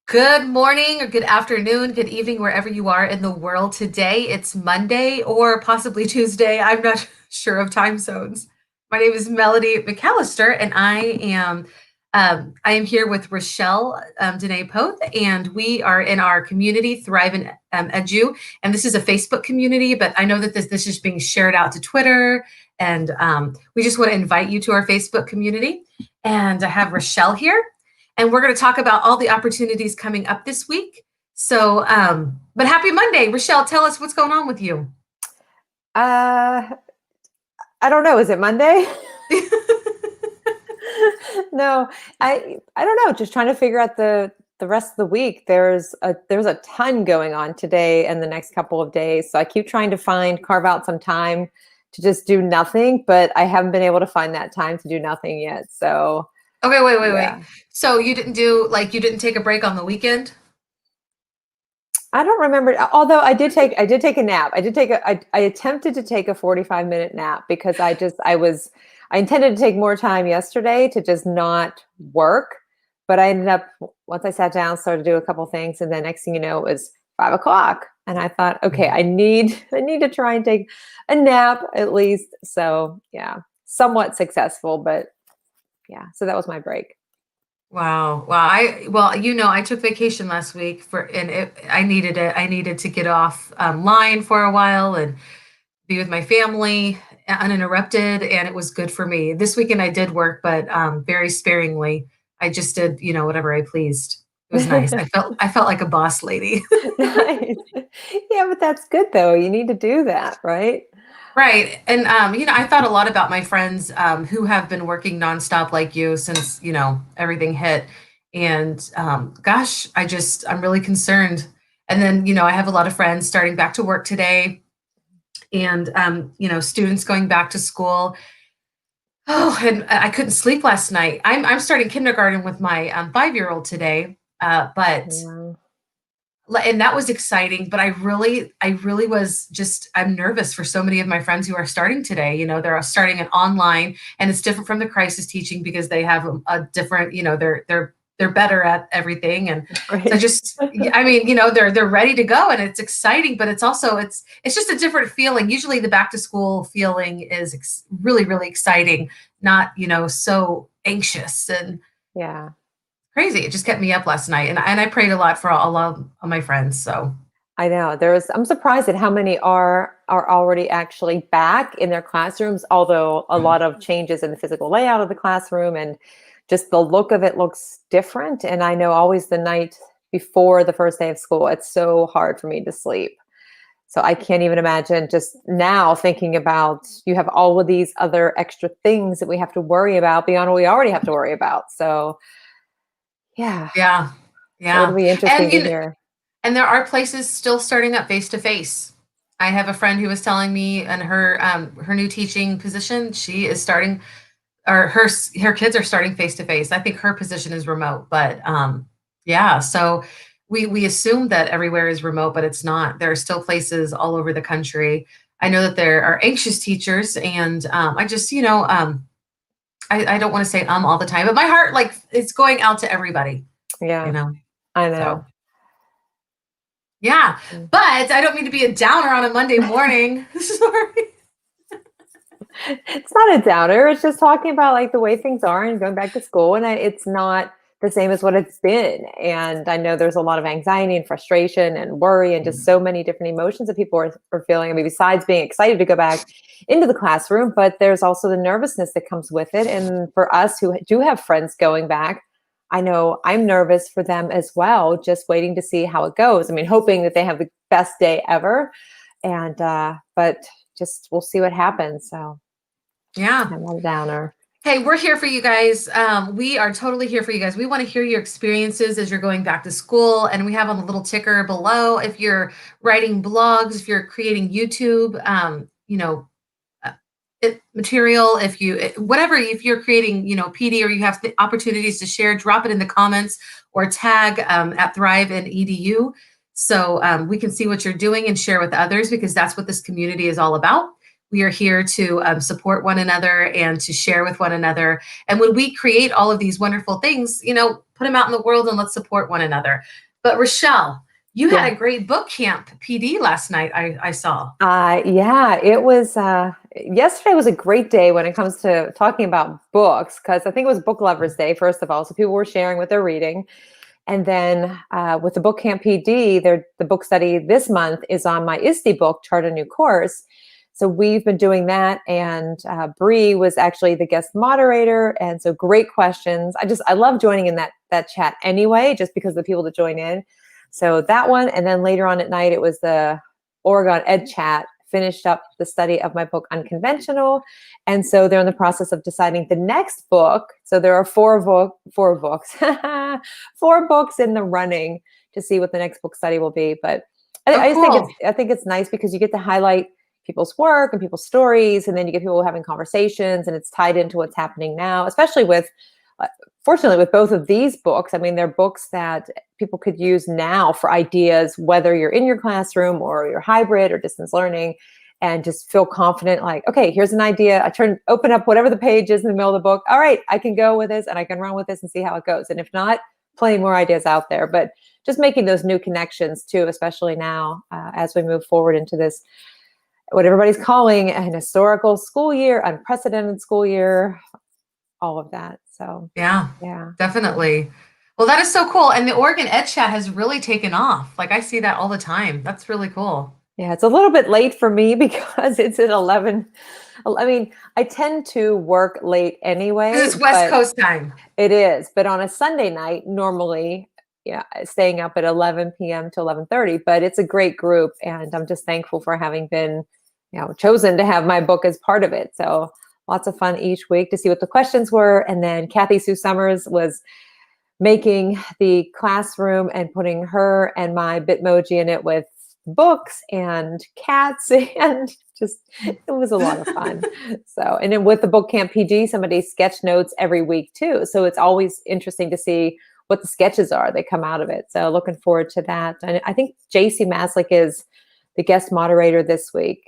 Good morning or good afternoon, good evening, wherever you are in the world today. It's Monday or possibly Tuesday. I'm not sure of time zones. My name is Melody McAllister, and I am here with Rachelle Danae Poth, and we are in our community, Thrive in Edu. And this is a Facebook community, but I know that this is being shared out to Twitter, and we just want to invite you to our Facebook community. And I have Rachelle here. And we're going to talk about all the opportunities coming up this week. So, but happy Monday. Rachelle, tell us what's going on with you. I don't know. Is it Monday? No, I don't know. Just trying to figure out the rest of the week. There's a ton going on today and the next couple of days. So I keep trying to carve out some time to just do nothing, but I haven't been able to find that time to do nothing yet. So Okay, wait. yeah. So you didn't take a break on the weekend? I don't remember. Although I did take a nap. I attempted to take a 45-minute nap because I intended to take more time yesterday to just not work. But I ended up, once I sat down, started to do a couple things. And then next thing you know, it was 5 o'clock. And I thought, okay, I need to try and take a nap at least. So yeah, somewhat successful, but yeah. So that was my break. Wow. I took vacation last week I needed it. I needed to get off line for a while and be with my family uninterrupted, and it was good for me. This weekend I did work, but very sparingly. I just did, whatever I pleased. It was nice. I felt like a boss lady. Nice. Yeah, but that's good though. You need to do that, right? Right. And, I thought a lot about my friends who have been working nonstop like you since, everything hit. And gosh, I'm really concerned. And then, I have a lot of friends starting back to work today and, students going back to school. Oh, and I couldn't sleep last night. I'm starting kindergarten with my 5-year-old today. But Yeah. and that was exciting, but I really was just, I'm nervous for so many of my friends who are starting today. They're starting it online, and it's different from the crisis teaching because they have a different, they're better at everything. And so Right. just, I mean, they're ready to go, and it's exciting, but it's just a different feeling. Usually the back to school feeling is really, really exciting, not, so anxious and Yeah. crazy. It just kept me up last night, and I prayed a lot for a lot of my friends. So I know. I'm surprised at how many are already actually back in their classrooms, although a lot of changes in the physical layout of the classroom and just the look of it looks different. And I know always the night before the first day of school, it's so hard for me to sleep. So I can't even imagine just now thinking about you have all of these other extra things that we have to worry about beyond what we already have to worry about. So yeah. yeah, So it'll yeah, be interesting and to hear. and there are places still starting up face to face. I have a friend who was telling me, and her new teaching position, she is starting, or her kids are starting face to face. I think her position is remote, but yeah. So we assume that everywhere is remote, but it's not. There are still places all over the country. I know that there are anxious teachers, and I just, I don't want to say all the time, but my heart, like, it's going out to everybody, you Yeah, know. I So know. yeah, but I don't mean to be a downer on a Monday morning. Sorry. It's not a downer. It's just talking about like the way things are and going back to school, and it's not the same as what it's been. And I know there's a lot of anxiety and frustration and worry and just so many different emotions that people are feeling. I mean, besides being excited to go back into the classroom, but there's also the nervousness that comes with it. And for us who do have friends going back, I know I'm nervous for them as well, just waiting to see how it goes. I mean, hoping that they have the best day ever. And but just we'll see what happens. So Yeah. I'm not a downer. Hey, we're here for you guys. We are totally here for you guys. We want to hear your experiences as you're going back to school. And we have on the little ticker below, if you're writing blogs, if you're creating YouTube, uh, material, whatever, if you're creating, PD, or you have the opportunities to share, drop it in the comments or tag at THRIVEinEdu. So we can see what you're doing and share with others, because that's what this community is all about. We are here to support one another and to share with one another. And when we create all of these wonderful things, put them out in the world and let's support one another. But Rachelle, you had a great book camp PD last night, I saw. Yeah, it was, yesterday was a great day when it comes to talking about books, because I think it was Book Lovers Day, first of all. So people were sharing what they're reading. And then with the Book Camp PD, the book study this month is on my ISTE book, Chart a New Course. So we've been doing that, and Bree was actually the guest moderator, and so great questions. I love joining in that chat anyway, just because of the people that join in. So that one, and then later on at night, it was the Oregon Ed Chat, finished up the study of my book Unconventional, and so they're in the process of deciding the next book. So there are four books, four books in the running to see what the next book study will be. But I think it's nice because you get to highlight people's work and people's stories, and then you get people having conversations, and it's tied into what's happening now, especially with, fortunately, with both of these books. I mean, they're books that people could use now for ideas, whether you're in your classroom or you're hybrid or distance learning, and just feel confident, like, okay, here's an idea. Open up whatever the page is in the middle of the book. All right, I can go with this and I can run with this and see how it goes. And if not, plenty more ideas out there. But just making those new connections too, especially now as we move forward into this, what everybody's calling an historical school year, unprecedented school year, all of that. So yeah, definitely. Well, that is so cool. And the Oregon Ed Chat has really taken off. Like, I see that all the time. That's really cool. Yeah, it's a little bit late for me because it's at 11. I mean, I tend to work late anyway. It's West Coast time. It is. But on a Sunday night, normally, staying up at 11 p.m. to 11:30. But it's a great group. And I'm just thankful for having been, chosen to have my book as part of it. So lots of fun each week to see what the questions were. And then Kathy Sue Summers was making the classroom and putting her and my Bitmoji in it with books and cats, and just, it was a lot of fun. So, and then with the Book Camp PD, somebody sketch notes every week too. So it's always interesting to see what the sketches are that come out of it. So looking forward to that. And I think JC Maslick is the guest moderator this week,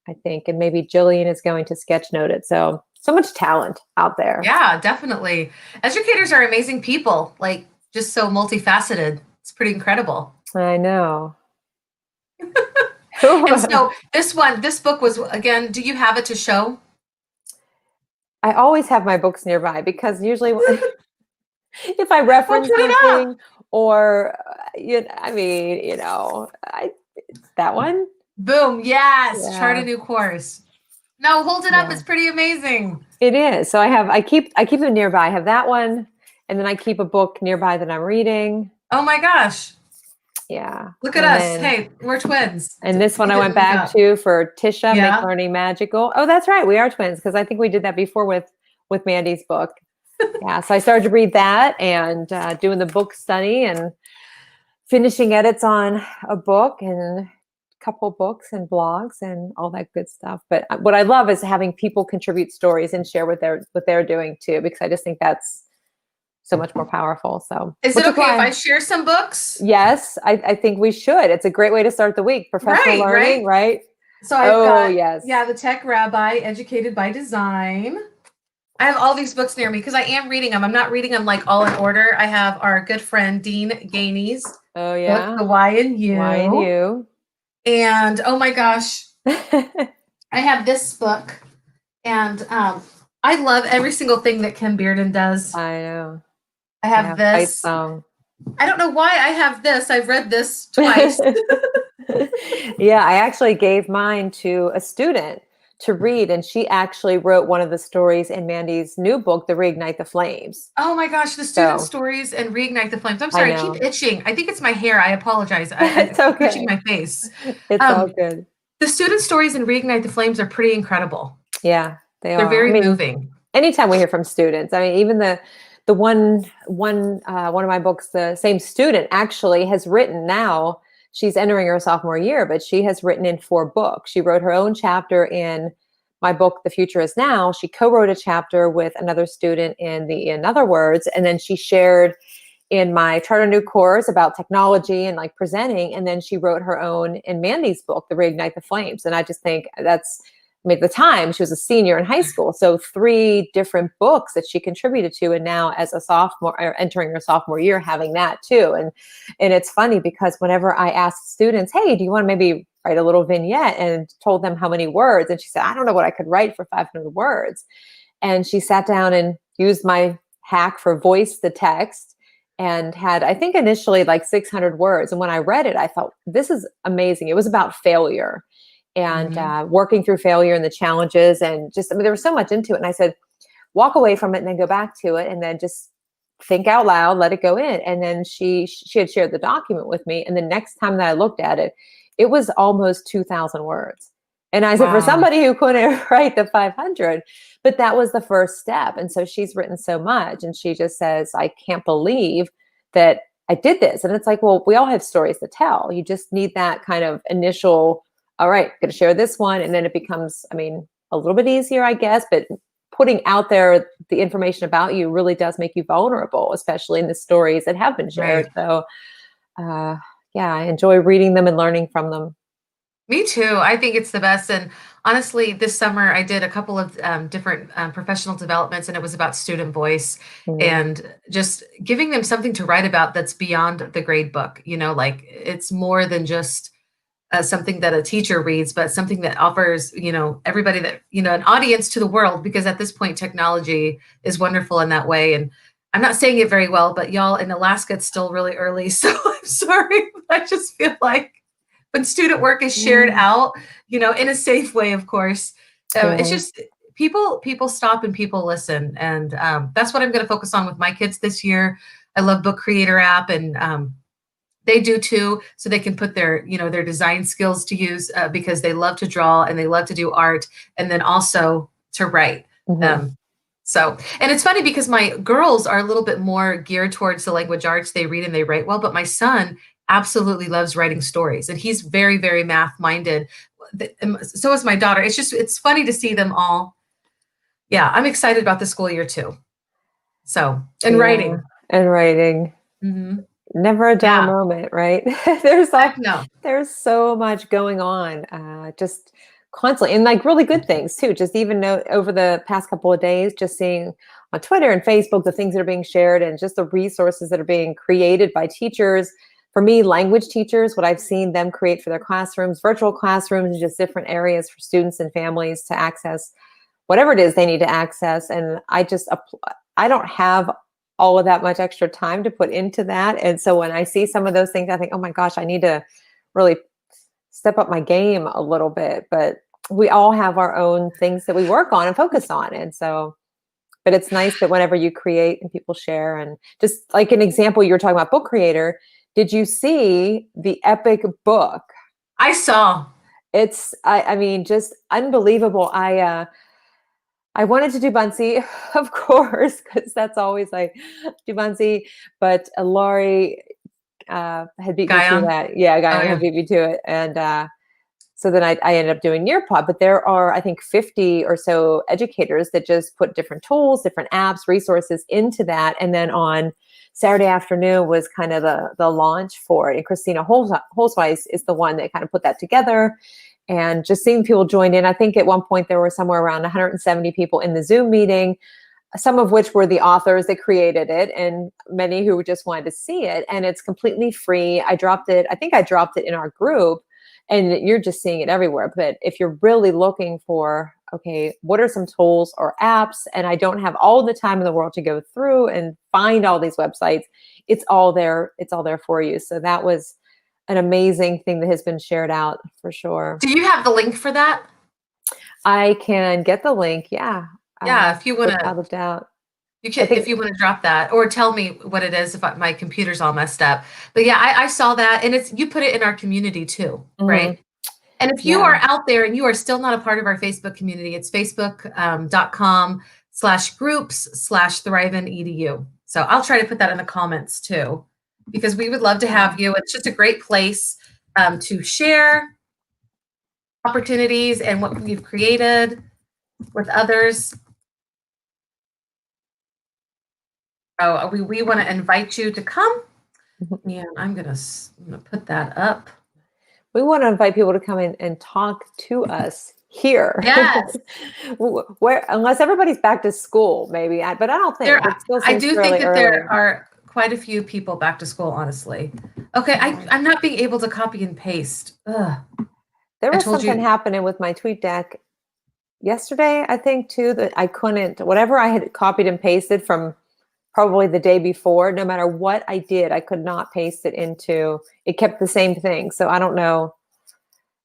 I think, and maybe Jillian is going to sketch note it. So much talent out there. Yeah, definitely. Educators are amazing people, like just so multifaceted. It's pretty incredible. I know. And so this book was, again, do you have it to show? I always have my books nearby because usually if I reference something or, that one. Boom. Yes. Yeah. Chart a New Course. No, hold it up. It's pretty amazing. It is. So I keep them nearby. I have that one. And then I keep a book nearby that I'm reading. Oh my gosh. Yeah. Look at us. Hey, we're twins. And this one I went back to for Tisha, Make Learning Magical. Oh, that's right. We are twins, because I think we did that before with Mandy's book. Yeah. So I started to read that and doing the book study and finishing edits on a book and couple books and blogs and all that good stuff. But what I love is having people contribute stories and share what they're doing too, because I just think that's so much more powerful. So is it okay if I share some books? Yes, I think we should. It's a great way to start the week. Professional learning, right? So I've got The Tech Rabbi, Educated by Design. I have all these books near me because I am reading them. I'm not reading them like all in order. I have our good friend Dean Gainey's book, The Why in You. Why in You. And oh my gosh, I have this book, and I love every single thing that Kim Bearden does. I know. I have this. I don't know why I have this. I've read this twice. Yeah, I actually gave mine to a student to read, and she actually wrote one of the stories in Mandy's new book, The Reignite the Flames. Oh my gosh, the student stories and Reignite the Flames. I'm sorry, I keep itching. I think it's my hair. I apologize. It's okay. Itching my face. It's all good. The student stories and Reignite the Flames are pretty incredible. Yeah, they're very moving. Anytime we hear from students, I mean, even the one of my books, the same student actually has written now. She's entering her sophomore year, but she has written in 4 books. She wrote her own chapter in my book, The Future Is Now. She co-wrote a chapter with another student in Other Words, and then she shared in my Chart a New Course about technology and like presenting, and then she wrote her own in Mandy's book, The Reignite the Flames. And I just think that's I mean, at the time she was a senior in high school, so 3 different books that she contributed to, and now as a sophomore or entering her sophomore year, having that too. And it's funny because whenever I ask students, "Hey, do you want to maybe write a little vignette?" and told them how many words, and she said, "I don't know what I could write for 500 words." And she sat down and used my hack for voice to text and had, I think, initially like 600 words. And when I read it, I thought, this is amazing. It was about failure and Mhm. working through failure and the challenges. And just, I mean, there was so much into it. And I said, walk away from it and then go back to it and then just think out loud, let it go in. And then she had shared the document with me. And the next time that I looked at it, it was almost 2,000 words. And I said, for Wow. somebody who couldn't write the 500, but that was the first step. And so she's written so much. And she just says, I can't believe that I did this. And it's like, well, we all have stories to tell. You just need that kind of initial, all right, going to share this one. And then it becomes, I mean, a little bit easier, I guess, but putting out there the information about you really does make you vulnerable, especially in the stories that have been shared. Right. So, uh, yeah, I enjoy reading them and learning from them. Me too. I think it's the best. And honestly, this summer I did a couple of different professional developments, and it was about student voice Mhm. and just giving them something to write about that's beyond the grade book. Like it's more than just something that a teacher reads, but something that offers, everybody that, an audience to the world, because at this point, technology is wonderful in that way. And I'm not saying it very well, but y'all, in Alaska, it's still really early. So I'm sorry. But I just feel like when student work is shared Mm, out, in a safe way, of course, it's yeah. just people stop and people listen. And that's what I'm going to focus on with my kids this year. I love Book Creator app, and they do too, so they can put their design skills to use, because they love to draw and they love to do art, and then also to write. Mhm. um, so, and it's funny because my girls are a little bit more geared towards the language arts. They read and they write well, but my son absolutely loves writing stories, and he's very, very math minded. So is my daughter. It's funny to see them all. Yeah, I'm excited about the school year too. So, and Yeah, writing. and writing. Hmm. Never a dull Yeah, moment, right? There's heck all no. there's so much going on, just constantly, and like really good things too. Just even know over the past couple of days, just seeing on Twitter and Facebook the things that are being shared, and just the resources that are being created by teachers. For me, language teachers, what I've seen them create for their classrooms, virtual classrooms, and just different areas for students and families to access whatever it is they need to access. And I don't have all of that much extra time to put into that. And so when I see some of those things, I think, oh my gosh, I need to really step up my game a little bit. But we all have our own things that we work on and focus on. And so, but it's nice that whenever you create and people share, and just like an example, you were talking about Book Creator. Did you see the epic book? I saw. I mean, just unbelievable. I wanted to do Bunsey, of course, because that's always like do Bunsey, but Laurie had beat me to Guyon. that. Yeah, Oh Guyan yeah. had beat me to it, and so then I ended up doing Nearpod. But there are, I think, 50 or so educators that just put different tools, different apps, resources into that, and then on Saturday afternoon was kind of the launch for it. And Christina Holzweiss is the one that kind of put that together, and just seeing people join in. I think at one point there were somewhere around 170 people in the Zoom meeting, some of which were the authors that created it, and many who just wanted to see it. And it's completely free. I think I dropped it in our group, and you're just seeing it everywhere. But if you're really looking for, okay, what are some tools or apps, and I don't have all the time in the world to go through and find all these websites, it's all there. It's all there for you. So that was an amazing thing that has been shared out for sure. Do you have the link for that? I can get the link. Yeah. Yeah, if you want to, Without a doubt. you I can, think, if you want to drop that, or tell me what it is if my computer's all messed up. But yeah, I saw that, and you put it in our community too, mhm, right? And if you yeah. are out there and you are still not a part of our Facebook community, it's facebook.com/groups/THRIVEinEdu. So I'll try to put that in the comments too, because we would love to Yeah. have you. It's just a great place to share opportunities and what we've created with others. So we want to invite you to come, Mhm. and I'm gonna put that up. We want to invite people to come in and talk to us here. Yes. Where, unless everybody's back to school, maybe, but I don't There, think it still I seems do think fairly that there early. are quite a few people back to school, honestly. Okay, Yeah. I'm not being able to copy and paste. Ugh. There I was told something you. happening with my tweet deck yesterday, I think, too, that I couldn't, whatever I had copied and pasted from probably the day before, no matter what I did, I could not paste it into, it kept the same thing. So I don't know.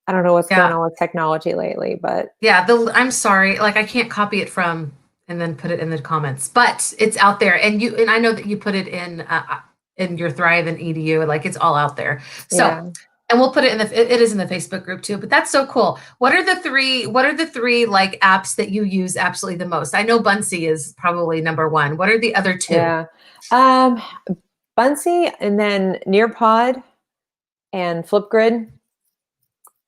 I don't know what's going Yeah. on with technology lately, but Yeah, I'm sorry. Like I can't copy it from and then put it in the comments, but it's out there. And I know that you put it in your Thrive and EDU, like it's all out there. So, yeah. and we'll put it in it is in the Facebook group too, but that's so cool. What are the three like apps that you use absolutely the most? I know Bunsy is probably number one. What are the other two? Yeah. Um, Bunsy and then Nearpod and Flipgrid.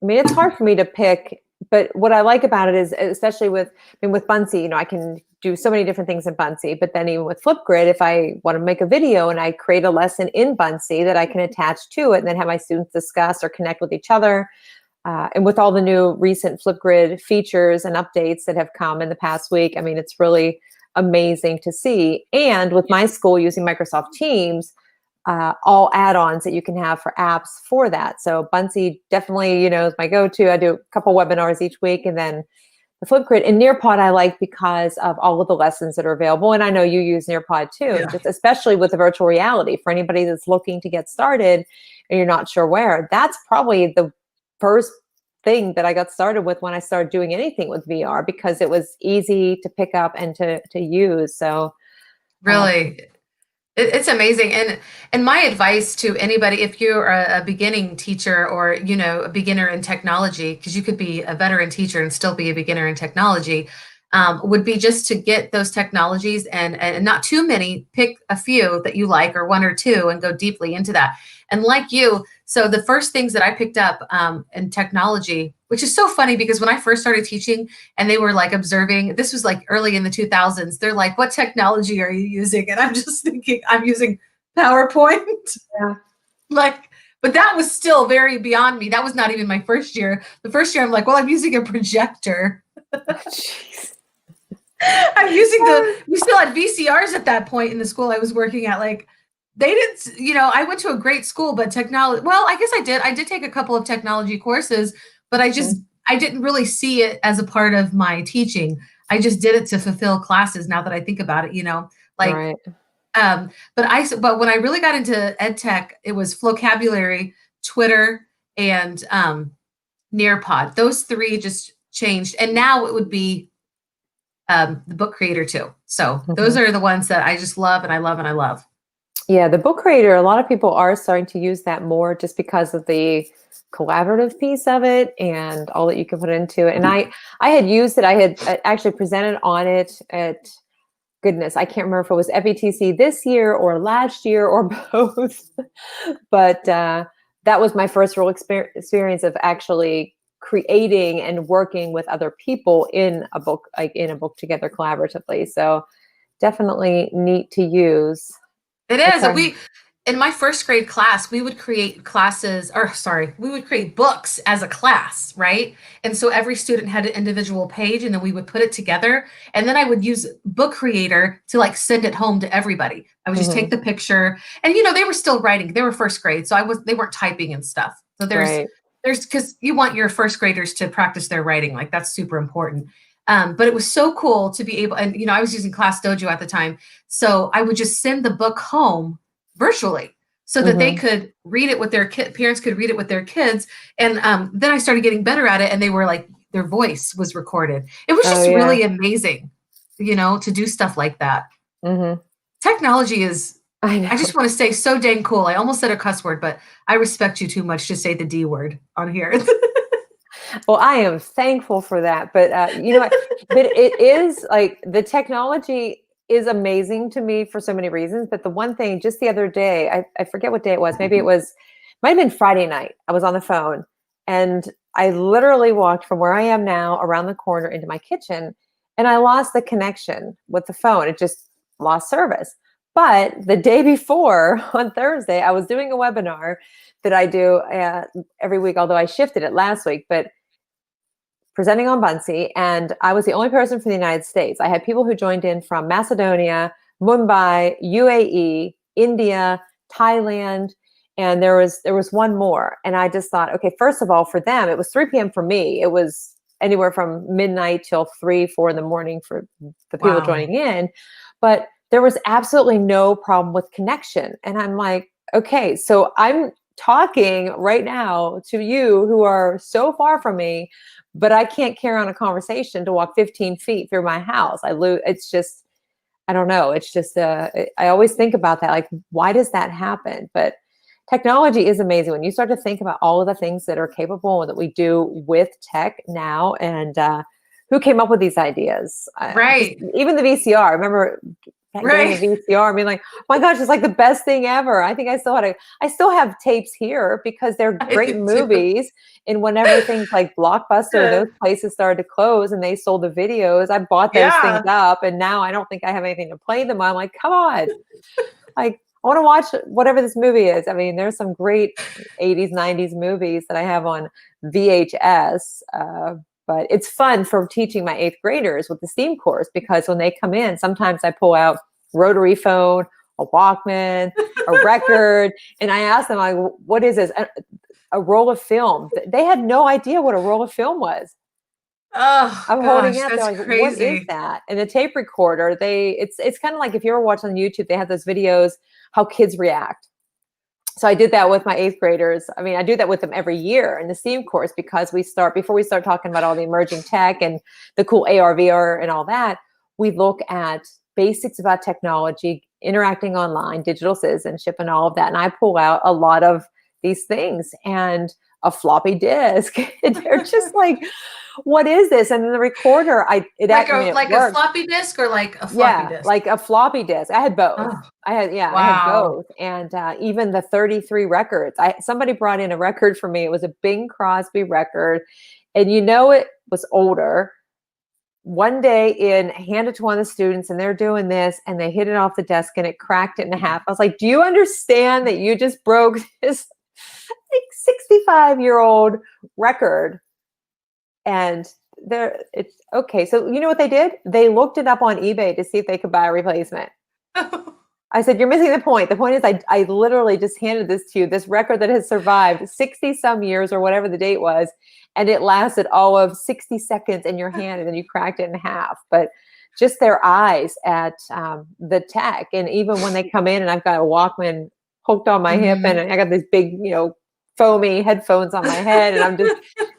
I mean, it's hard for me to pick, but what I like about it is, especially with, I mean, with Bunsy, I can do so many different things in Bunsy, but then even with Flipgrid, if I want to make a video and I create a lesson in Bunsy that I can attach to it and then have my students discuss or connect with each other. And with all the new recent Flipgrid features and updates that have come in the past week, I mean, it's really amazing to see. And with my school using Microsoft Teams, all add-ons that you can have for apps for that. So Bunsy definitely, is my go-to. I do a couple webinars each week, and then the Flipgrid and Nearpod I like because of all of the lessons that are available. And I know you use Nearpod too, Yeah. just especially with the virtual reality. For anybody that's looking to get started and you're not sure where, that's probably the first thing that I got started with when I started doing anything with VR, because it was easy to pick up and to use. So Really. It's amazing. And my advice to anybody, if you're a beginning teacher or, a beginner in technology, because you could be a veteran teacher and still be a beginner in technology, would be just to get those technologies and not too many, pick a few that you like or one or two and go deeply into that. And like you, so the first things that I picked up in technology, which is so funny because when I first started teaching and they were like observing, this was like early in the 2000s, they're like, what technology are you using? And I'm just thinking, I'm using PowerPoint. yeah. Like, but that was still very beyond me. That was not even my first year. The first year, I'm like, well, I'm using a projector. Jeez. I'm using we still had VCRs at that point in the school I was working at. Like, they didn't, I went to a great school, but technology, well, I guess I did. I did take a couple of technology courses, but I didn't really see it as a part of my teaching. I just did it to fulfill classes now that I think about it, like, Right. but when I really got into ed tech, it was vocabulary, Twitter, and Nearpod. Those three just changed. And now it would be the book creator too. So those Mhm. are the ones that I just love and I love and I love. Yeah, the book creator, a lot of people are starting to use that more just because of the collaborative piece of it and all that you can put into it. And I had used it. I had actually presented on it at, goodness, I can't remember if it was FETC this year or last year or both. But that was my first real experience of actually creating and working with other people in a book, like in a book together collaboratively. So definitely neat to use. It That's is. our, In my first grade class, we would create we would create books as a class, right? And so every student had an individual page and then we would put it together. And then I would use Book Creator to like send it home to everybody. I would just take mhm, the picture and they were still writing. They were first grade. So they weren't typing and stuff. So right. there's because you want your first graders to practice their writing. Like that's super important. But it was so cool to be able, and I was using Class Dojo at the time. So I would just send the book home virtually so that they Mhm. could read it with their parents could read it with their kids. And then I started getting better at it and they were like, their voice was recorded. It was Oh just yeah. really amazing, to do stuff like that. Mhm. Technology is, I I just know. want to say so dang cool. I almost said a cuss word, but I respect you too much to say the D word on here. Well, I am thankful for that. But you know what? But it is like the technology is amazing to me for so many reasons. But the one thing, just the other day, I forget what day it was. Maybe it was, might have been Friday night. I was on the phone and I literally walked from where I am now around the corner into my kitchen and I lost the connection with the phone. It just lost service. But the day before on Thursday, I was doing a webinar that I do every week, although I shifted it last week. But presenting on Bunsey, and I was the only person from the United States. I had people who joined in from Macedonia, Mumbai, UAE, India, Thailand, and there was one more. And I just thought, okay, first of all, for them, it was 3 p.m. For me. It was anywhere from midnight till 3, 4 in the morning for the people Wow. joining in. But there was absolutely no problem with connection. And I'm like, okay, so I'm talking right now to you who are so far from me, but I can't carry on a conversation to walk 15 feet through my house. It's just, I don't know. It's just, I always think about that. Like, why does that happen? But technology is amazing when you start to think about all of the things that are capable that we do with tech now. And who came up with these ideas? Right. Even the VCR. I remember getting Right. the VCR. I mean, like, oh my gosh, it's like the best thing ever. I think I still have tapes here because they're I great do too. movies. And whenever things like Blockbuster, Yeah. those places started to close and they sold the videos, I bought those things Yeah. up. And now I don't think I have anything to play them on. I'm like, come on. Like, I want to watch whatever this movie is. I mean, there's some great 80s, 90s movies that I have on VHS. But it's fun for teaching my 8th graders with the STEAM course because when they come in, sometimes I pull out rotary phone, a Walkman, a record, and I ask them, like, what is this? A roll of film. They had no idea what a roll of film was. Oh I'm holding it gosh, up. They're that's like, "What is crazy. that?" And the tape recorder, it's kind of like if you ever watch on YouTube, they have those videos how kids react. So I did that with my 8th graders. I mean, I do that with them every year in the STEAM course because before we start talking about all the emerging tech and the cool AR, VR and all that, we look at basics about technology, interacting online, digital citizenship and all of that. And I pull out a lot of these things and a floppy disk. And they're just like, what is this? And then the recorder, Like I mean, a it like a worked. floppy disk or like a floppy Yeah, disk? like a floppy disk. I had both. Oh, I had wow. both, and even the 33 records. Somebody brought in a record for me. It was a Bing Crosby record, and it was older. One day, handed to one of the students, and they're doing this, and they hit it off the desk, and it cracked it in half. I was like, "Do you understand that you just broke this like 65-year-old record?" And it's okay. So you know what they did? They looked it up on eBay to see if they could buy a replacement. I said, you're missing the point. The point is I literally just handed this to you, this record that has survived 60 some years or whatever the date was. And it lasted all of 60 seconds in your hand and then you cracked it in half. But just their eyes at the tech. And even when they come in and I've got a Walkman hooked on my hip and Mhm. I got these big, foamy headphones on my head and I'm just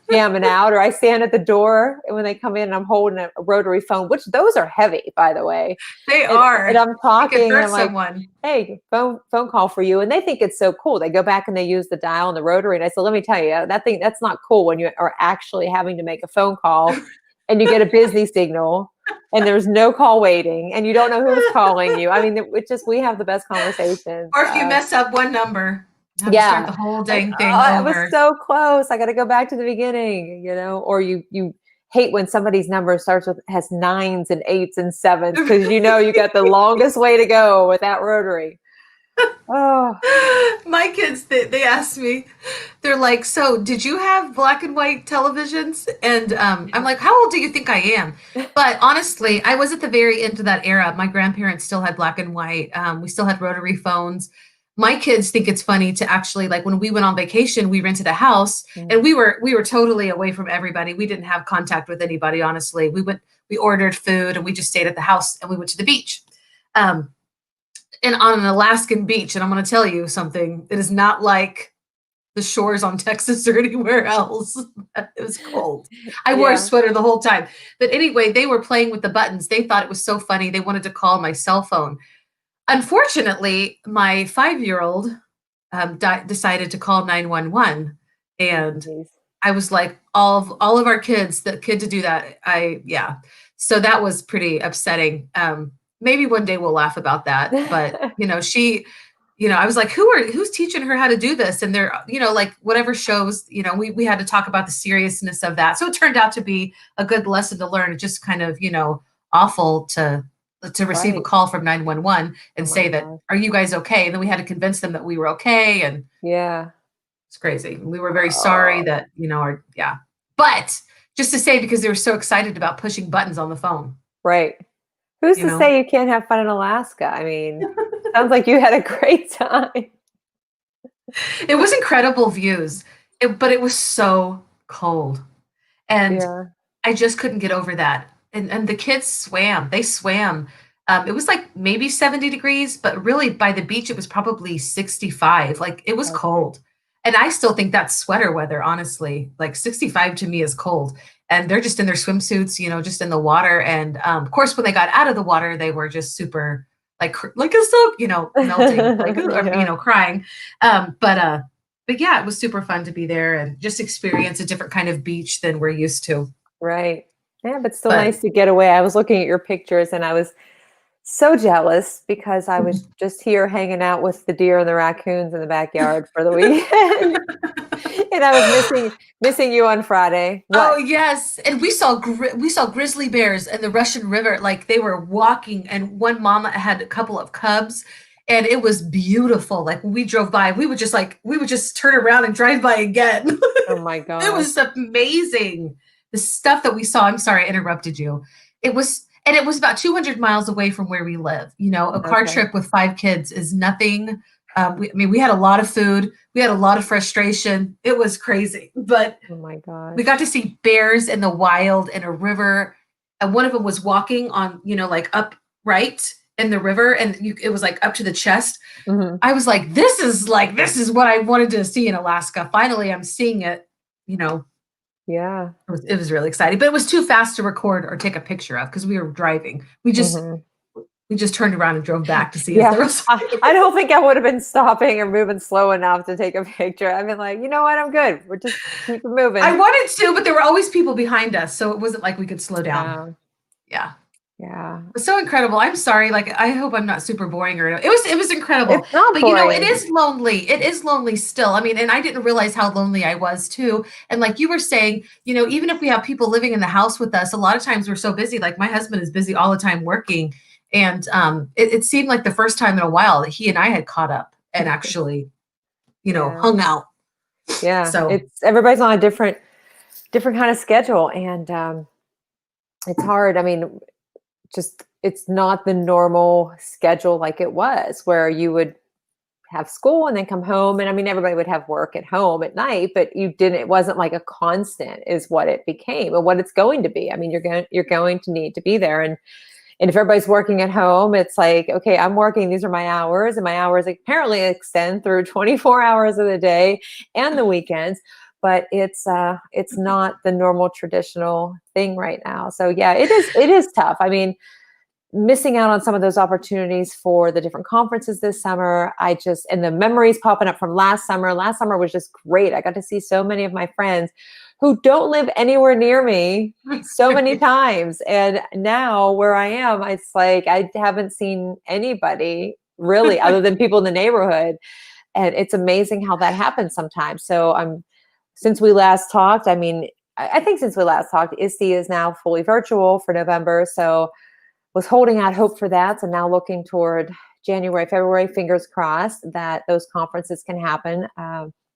jamming out, or I stand at the door and when they come in and I'm holding a rotary phone, which those are heavy, by the way. They And are. I'm It could talking and hurt I'm like, someone. hey, phone call for you. And they think it's so cool. They go back and they use the dial and the rotary. And I said, let me tell you, that's not cool when you are actually having to make a phone call and you get a busy signal and there's no call waiting and you don't know who's calling you. I mean, we have the best conversations. Or if you mess up one number, you have to start Yeah. the whole Like, dang oh, thing I was over. so close. I got to go back to the beginning, or you hate when somebody's number has nines and eights and sevens because you got the longest way to go with that rotary. Oh, My kids, they asked me, they're like, so did you have black and white televisions? And I'm like, how old do you think I am? But honestly, I was at the very end of that era. My grandparents still had black and white. We still had rotary phones. My kids think it's funny to actually, like, when we went on vacation, we rented a house and mm, we were totally away from everybody. We didn't have contact with anybody, honestly. We ordered food and we just stayed at the house and we went to the beach. Um, and on an Alaskan beach. And I'm going to tell you something. It is not like the shores on Texas or anywhere else. It was cold. I wore a yeah. sweater the whole time. But anyway, they were playing with the buttons. They thought it was so funny. They wanted to call my cell phone. Unfortunately, my 5-year-old decided to call 911. Oh, And geez. I was like, all of our kids, the kid to do that. Yeah. So that was pretty upsetting. Maybe one day we'll laugh about that. But I was like, who's teaching her how to do this? And they're, like whatever shows, we had to talk about the seriousness of that. So it turned out to be a good lesson to learn. It's just kind of, awful to receive a Right. call from 911 Oh and my say that, gosh. are you guys okay? And then we had to convince them that we were okay. And Yeah. it's crazy. We were very sorry Oh, that, yeah. But just to say because they were so excited about pushing buttons on the phone, Right. Who's you to know? say you can't have fun in Alaska? I mean, sounds like you had a great time. It was incredible views, but it was so cold. And Yeah. I just couldn't get over that. And the kids swam. They swam. It was like maybe 70 degrees, but really by the beach it was probably 65. Like it was Okay. cold. And I still think that's sweater weather, honestly. Like 65 to me is cold. And they're just in their swimsuits, just in the water. And of course, when they got out of the water, they were just super like a soap, melting, like or, Yeah. crying. But yeah, it was super fun to be there and just experience a different kind of beach than we're used to. Right. Yeah, but still But nice to get away. I was looking at your pictures and I was so jealous because I was just here hanging out with the deer and the raccoons in the backyard for the weekend. And I was missing you on Friday. oh What? yes, and we saw grizzly bears in the Russian River. Like they were walking, and one mama had a couple of cubs, and it was beautiful. Like when we drove by, we would just turn around and drive by again. Oh my It gosh. was amazing. The stuff that we saw. I'm sorry, I interrupted you. And it was about 200 miles away from where we live. A car Okay. trip with 5 kids is nothing. We had a lot of food. We had a lot of frustration. It was crazy, but Oh my we gosh. got to see bears in the wild in a river. And one of them was walking on, like upright in the river, and it was like up to the chest. Mhm. I was like, this is what I wanted to see in Alaska. Finally, I'm seeing it. You know, Yeah. it was really exciting, but it was too fast to record or take a picture of because we were driving. Mhm. We just turned around and drove back to see if Yeah. there was. I don't think I would have been stopping or moving slow enough to take a picture. I've been like, "You know what? I'm good. We're just keep it I moving." wanted to, but there were always people behind us, so it wasn't like we could slow down. Yeah. Yeah. Yeah. It's so incredible. I'm sorry. Like, I hope I'm not super boring or it was incredible. It's not But it boring. is lonely. It is lonely still. I mean, and I didn't realize how lonely I was too. And like you were saying, even if we have people living in the house with us, a lot of times we're so busy. Like my husband is busy all the time working. And it seemed like the first time in a while that he and I had caught up and actually, Yeah. hung out. Yeah. So It's everybody's on a different kind of schedule, and it's hard. I mean, just it's not the normal schedule like it was where you would have school and then come home, and I mean everybody would have work at home at night, but it wasn't like a constant is what it became and what it's going to be. I mean, you're going to need to be there, and if everybody's working at home, it's like, okay, I'm working, these are my hours, and my hours apparently extend through 24 hours of the day and the weekends. But it's not the normal traditional thing right now. So yeah, it is tough. I mean, missing out on some of those opportunities for the different conferences this summer. And the memories popping up from last summer. Last summer was just great. I got to see so many of my friends who don't live anywhere near me so many times. And now where I am, it's like I haven't seen anybody really other than people in the neighborhood. And it's amazing how that happens sometimes. So since we last talked, I mean, I think since we last talked, ISTE is now fully virtual for November. So was holding out hope for that. So now looking toward January, February, fingers crossed that those conferences can happen.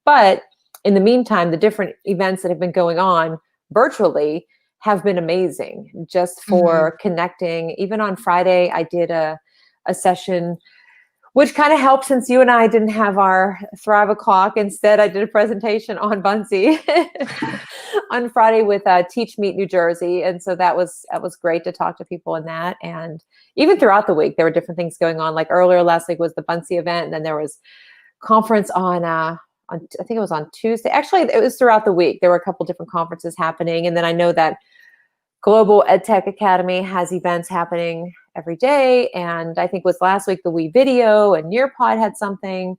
But in the meantime, the different events that have been going on virtually have been amazing just mhm. for connecting. Even on Friday, I did a session which kind of helped since you and I didn't have our Thrive o'clock. Instead, I did a presentation on Bunsey on Friday with Teach Meet New Jersey, and so that was great to talk to people in that. And even throughout the week, there were different things going on. Like earlier last week was the Bunsey event, and then there was conference on I think it was on Tuesday. Actually, it was throughout the week. There were a couple different conferences happening, and then I know that Global EdTech Academy has events happening every day. And I think it was last week the We Video and Nearpod had something.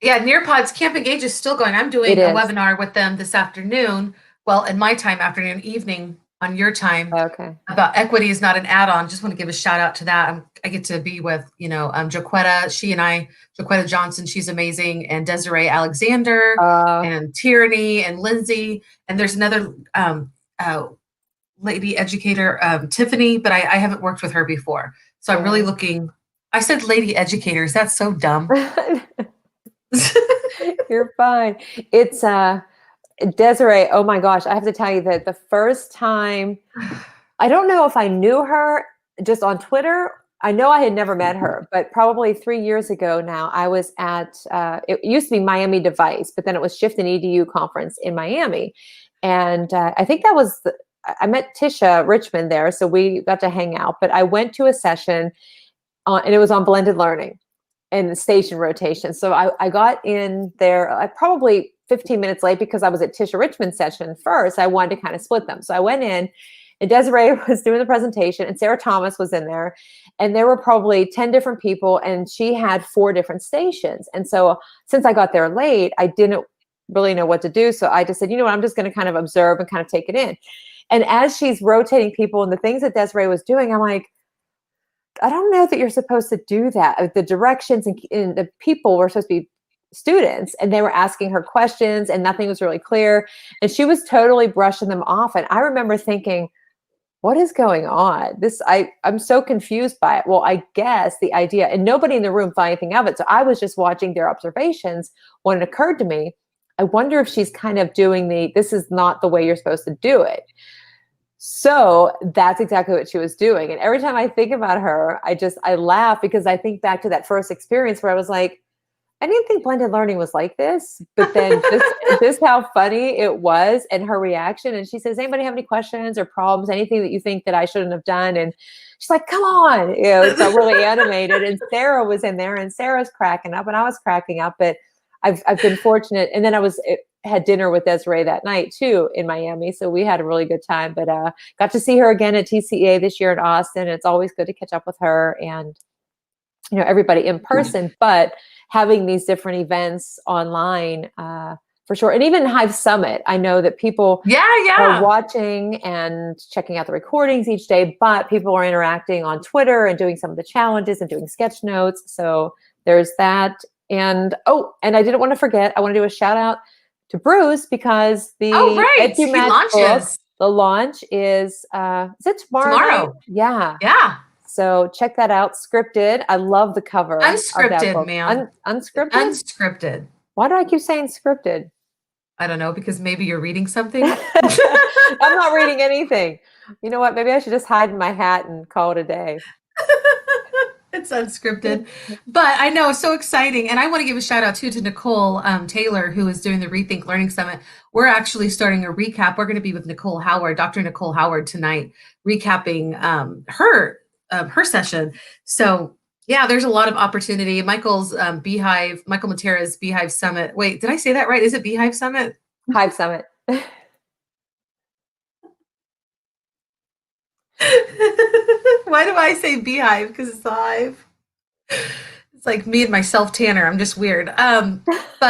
Yeah, Nearpod's Camp Engage is still going. I'm It doing a is. webinar with them this afternoon. Well, in my time, afternoon, evening on your time, Okay. about equity is not an add-on. Just want to give a shout out to that. I get to be with, Jaquetta. Jaquetta Johnson, she's amazing, and Desiree Alexander, Uh, and Tyranny, and Lindsay, and there's another lady educator, Tiffany, but I haven't worked with her before. So I'm really yeah. looking. I said lady educators. That's so dumb. You're fine. It's Desiree, oh my gosh, I have to tell you that the first time, I don't know if I knew her just on Twitter. I know I had never met her, but probably 3 years ago now, I was at, it used to be Miami Device, but then it was Shift and EDU conference in Miami. And I think that was, I met Tisha Richmond there, so we got to hang out, but I went to a session and it was on blended learning and station rotation. So I got in there probably 15 minutes late because I was at Tisha Richmond's session first. I wanted to kind of split them. So I went in and Desiree was doing the presentation and Sarah Thomas was in there. And there were probably 10 different people and she had 4 different stations. And so since I got there late, I didn't really know what to do. So I just said, you know what, I'm just going to kind of observe and kind of take it in. And as she's rotating people and the things that Desiree was doing, I'm like, I don't know that you're supposed to do that. The directions and the people were supposed to be students and they were asking her questions and nothing was really clear. And she was totally brushing them off. And I remember thinking, what is going on? I'm so confused by it. Well, I guess the idea, and nobody in the room thought anything of it. So I was just watching their observations when it occurred to me, I wonder if she's kind of doing this is not the way you're supposed to do it. So that's exactly what she was doing. And every time I think about her, I laugh because I think back to that first experience where I was like, I didn't think blended learning was like this, but then just how funny it was and her reaction. And she says, anybody have any questions or problems, anything that you think that I shouldn't have done? And she's like, come on, it's really animated. And Sarah was in there and Sarah's cracking up and I was cracking up, but I've been fortunate. And then had dinner with Desiree that night too in Miami. So we had a really good time, but got to see her again at TCA this year in Austin. It's always good to catch up with her and, everybody in person, but having these different events online for sure. And even Hive Summit, I know that people are watching and checking out the recordings each day, but people are interacting on Twitter and doing some of the challenges and doing sketch notes. So there's that. And I didn't want to forget, I want to do a shout out to Bruce because the EduMatch book, the launch is it tomorrow? Tomorrow. Yeah. Yeah. So check that out. Scripted. I love the cover. Unscripted, of that book. ma'am. Unscripted? Unscripted. Why do I keep saying scripted? I don't know, because maybe you're reading something. I'm not reading anything. You know what? Maybe I should just hide in my hat and call it a day. It's unscripted, but I know, so exciting. And I want to give a shout out too to Nicole Taylor, who is doing the Rethink Learning Summit. We're actually starting a recap. We're going to be with Nicole Howard, Dr. Nicole Howard tonight, recapping her session. So yeah, there's a lot of opportunity. Michael Matera's Beehive Summit. Wait, did I say that right? Is it Beehive Summit? Hive Summit. Why do I say beehive? Because it's the hive. It's like me and my self tanner. I'm just weird. Yeah. I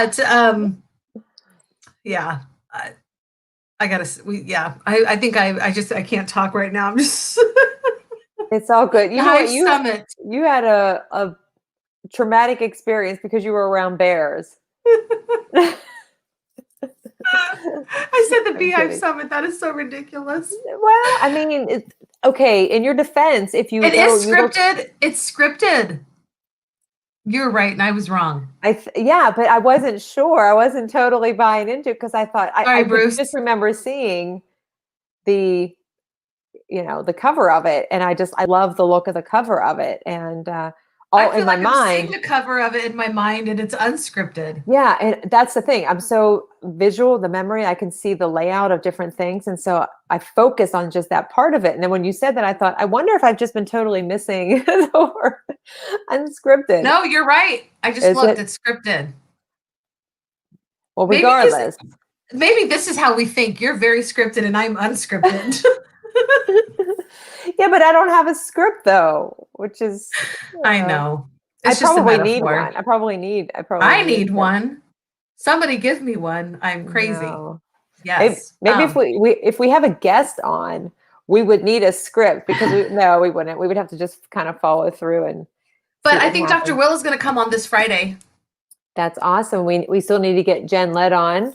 can't talk right now. I'm just. It's all good. You know, Summit. You had a traumatic experience because you were around bears. I said the Beehive Summit. That is so ridiculous. Well, I mean, okay. In your defense, if you it is scripted, it's scripted. You're right, and I was wrong. Yeah, but I wasn't sure. I wasn't totally buying into it because I thought I just remember seeing the cover of it, and I love the look of the cover of it, and all in my mind. I'm seeing the cover of it in my mind, and it's unscripted. Yeah, and that's the thing. I'm so visual, the memory. I can see the layout of different things, and so I focus on just that part of it. And then when you said that, I thought, I wonder if I've just been totally missing the word unscripted. No, you're right. I just looked. It's scripted. Well, regardless. Maybe this is how we think. You're very scripted, and I'm unscripted. Yeah, but I don't have a script though, which is I know. It's I probably need one. I need one. Somebody give me one. I'm crazy. No. Yes. Maybe if we have a guest on, we would need a script because we wouldn't. We would have to just kind of follow through and. But I think Dr. Will is going to come on this Friday. That's awesome. We still need to get Jen Led on.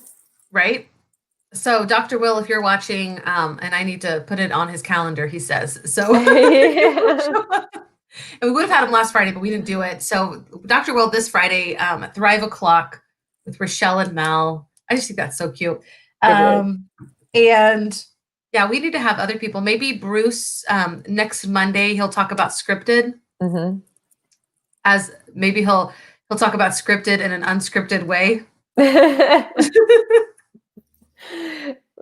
Right. So Dr. Will, if you're watching, and I need to put it on his calendar, he says. So and we would have had him last Friday, but we didn't do it. So Dr. Will this Friday at Thrive o'clock with Rachelle and Mel. I just think that's so cute. It is. Um, and yeah, we need to have other people. Maybe Bruce, next Monday, he'll talk about scripted Mhm. as maybe he'll talk about scripted in an unscripted way.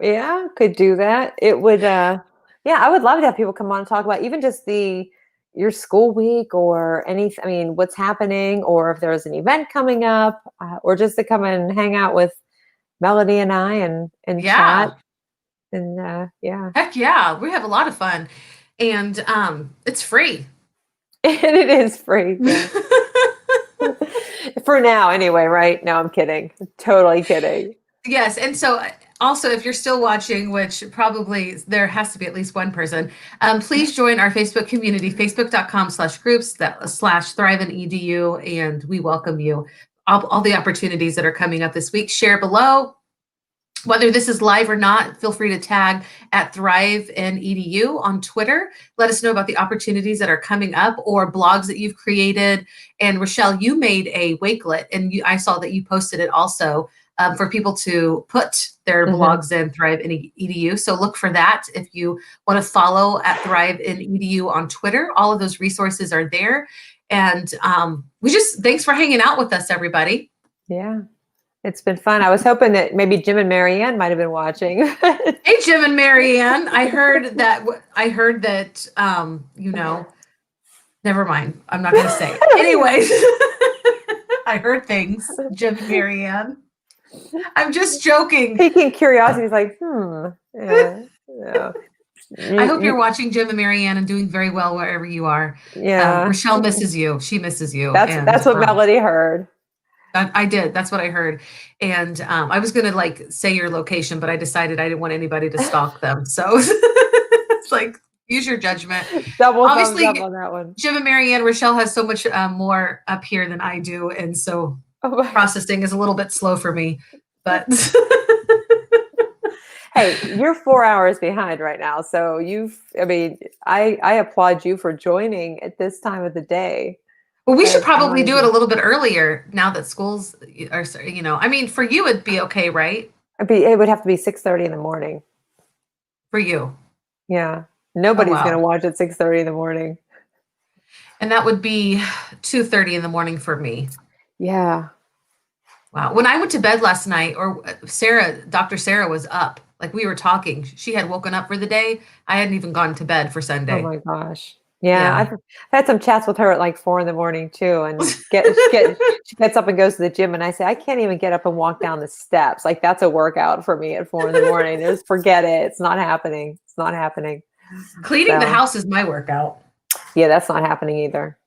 Yeah, could do that. It would, yeah, I would love to have people come on and talk about even just your school week or I mean, what's happening, or if there's an event coming up, or just to come and hang out with Melody and I and chat Yeah. and, yeah. Heck yeah. We have a lot of fun. And it's free. And it is free, yeah. For now anyway, right? No, I'm kidding. Totally kidding. Yes, and so also, if you're still watching, which probably there has to be at least one person, please join our Facebook community, facebook.com/groups /THRIVEinEdu, and we welcome you. All the opportunities that are coming up this week, share below. Whether this is live or not, feel free to tag at THRIVEinEdu on Twitter. Let us know about the opportunities that are coming up or blogs that you've created. And Rachelle, you made a Wakelet, and I saw that you posted it also for people to put their Mhm. blogs in THRIVEinEdu. So look for that if you want to follow at THRIVEinEdu on Twitter. All of those resources are there. And thanks for hanging out with us, everybody. Yeah. It's been fun. I was hoping that maybe Jim and Marianne might have been watching. Hey, Jim and Marianne. Never mind. I'm not going to say it. Anyways, I heard things, Jim and Marianne. I'm just joking. Piquing curiosity is like, yeah, yeah. I hope you're watching Jim and Marianne and doing very well wherever you are. Yeah. Rachelle misses you. She misses you. That's what Melody heard. I did. That's what I heard. And I was going to like say your location, but I decided I didn't want anybody to stalk them. So it's like, use your judgment. Double thumbs up Obviously, on that one. Jim and Marianne, Rachelle has so much more up here than I do. And so Oh, processing is a little bit slow for me. But hey, you're 4 hours behind right now. So I applaud you for joining at this time of the day. well, we should It's probably do it a amazing. little bit earlier now that schools are, I mean, for you, it'd be okay, right? It would have to be 6:30 in the morning. For you. Yeah. Oh, Nobody's going to wow. watch at 6:30 in the morning. And that would be 2:30 in the morning for me. Yeah. Wow. When I went to bed last night, or Dr. Sarah was up. Like we were talking. She had woken up for the day. I hadn't even gone to bed for Oh Sunday. my gosh. Yeah, Yeah. I've had some chats with her at like 4 in the morning too, and she gets up and goes to the gym, and I say, "I can't even get up and walk down the steps." Like, that's a workout for me at 4 in the morning. Just forget it. It's not happening. It's not happening. Cleaning the So, house is my workout. yeah, that's not happening either.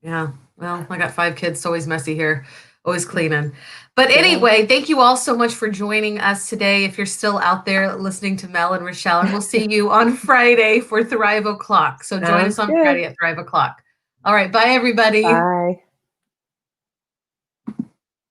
Yeah. Well, I got 5 kids. It's always messy here. Always cleaning. But Yeah. anyway, thank you all so much for joining us today. If you're still out there listening to Mel and Rachelle, and we'll see you on Friday for Thrive O'Clock. So join us Sounds on good. Friday at Thrive O'Clock. All right. Bye, everybody. Bye.